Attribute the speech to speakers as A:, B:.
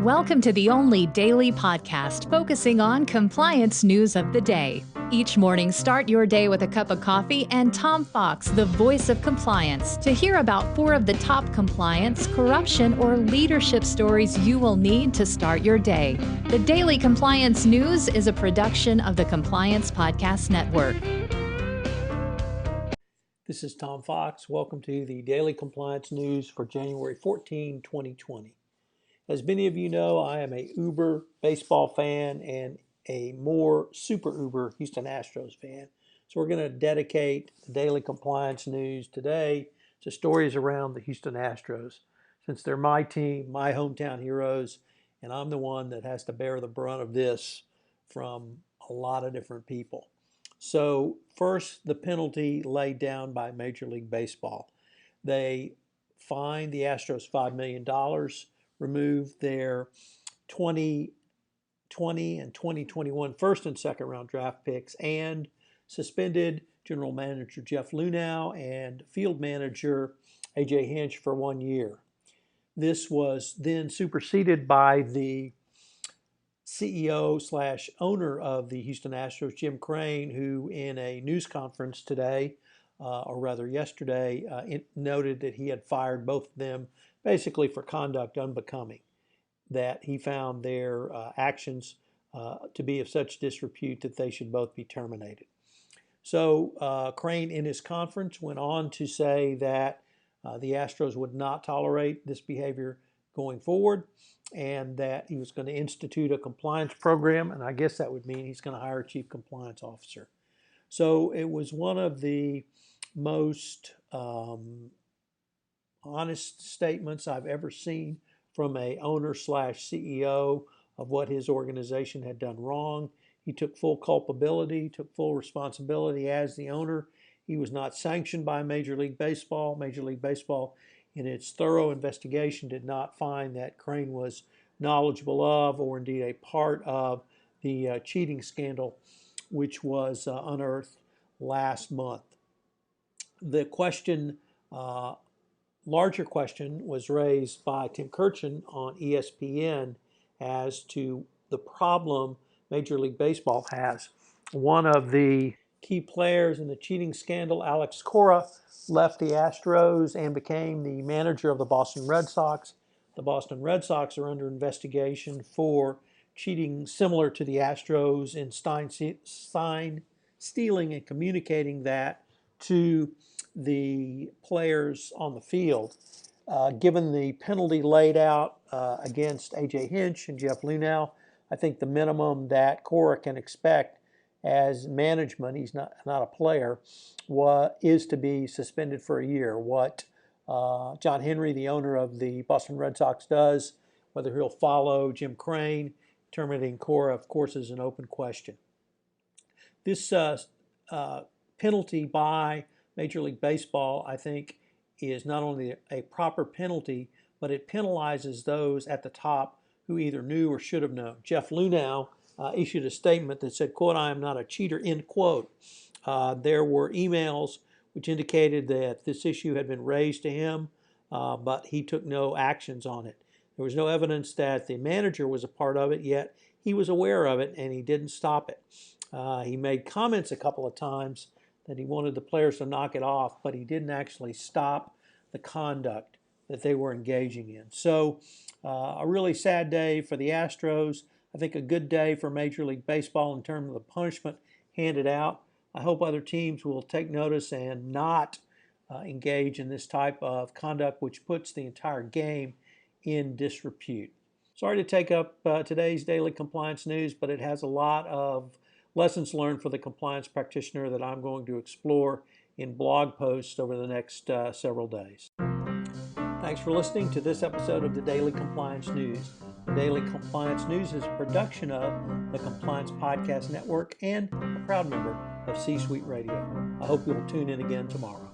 A: Welcome to the only daily podcast focusing on compliance news of the day. Each morning, start your day with a cup of coffee and Tom Fox, the voice of compliance, to hear about 4 of the top compliance, corruption, or leadership stories you will need to start your day. The Daily Compliance News is a production of the Compliance Podcast Network.
B: This is Tom Fox. Welcome to the Daily Compliance News for January 14, 2020. As many of you know, I am a uber baseball fan and a more super uber Houston Astros fan. So we're going to dedicate the Daily Compliance News today to stories around the Houston Astros, since they're my team, my hometown heroes, and I'm the one that has to bear the brunt of this from a lot of different people. So first, the penalty laid down by Major League Baseball. They fined the Astros $5 million, removed their 2020 and 2021 first and second round draft picks, and suspended general manager Jeff Luhnow and field manager A.J. Hinch for 1 year. This was then superseded by the CEO/owner of the Houston Astros, Jim Crane, who in a news conference today, or rather yesterday, noted that he had fired both of them basically for conduct unbecoming, that he found their actions to be of such disrepute that they should both be terminated. So Crane in his conference went on to say that the Astros would not tolerate this behavior going forward, and that he was going to institute a compliance program, and I guess that would mean he's going to hire a chief compliance officer. So it was one of the most honest statements I've ever seen from a owner/CEO of what his organization had done wrong. He took full culpability, took full responsibility as the owner. He was not sanctioned by Major League Baseball. Major League Baseball, in its thorough investigation, did not find that Crane was knowledgeable of or indeed a part of the cheating scandal, which was unearthed last month. The question, larger question, was raised by Tim Kurchin on ESPN as to the problem Major League Baseball has. One of the key players in the cheating scandal, Alex Cora, left the Astros and became the manager of the Boston Red Sox. The Boston Red Sox are under investigation for cheating similar to the Astros in sign stealing and communicating that to the players on the field. Given the penalty laid out against A.J. Hinch and Jeff Luhnow, I think the minimum that Cora can expect as management, he's not a player, is to be suspended for a year. What John Henry, the owner of the Boston Red Sox, does, whether he'll follow Jim Crane, terminating Cora, of course, is an open question. This penalty by Major League Baseball, I think, is not only a proper penalty, but it penalizes those at the top who either knew or should have known. Jeff Luhnow issued a statement that said, quote, "I am not a cheater," end quote. There were emails which indicated that this issue had been raised to him, but he took no actions on it. There was no evidence that the manager was a part of it, yet he was aware of it and he didn't stop it. He made comments a couple of times that he wanted the players to knock it off, but he didn't actually stop the conduct that they were engaging in. So a really sad day for the Astros. I think a good day for Major League Baseball in terms of the punishment handed out. I hope other teams will take notice and not engage in this type of conduct, which puts the entire game in disrepute. Sorry to take up today's Daily Compliance News, but it has a lot of lessons learned for the compliance practitioner that I'm going to explore in blog posts over the next several days. Thanks for listening to this episode of the Daily Compliance News. The Daily Compliance News is a production of the Compliance Podcast Network and a proud member of C-Suite Radio. I hope you'll tune in again tomorrow.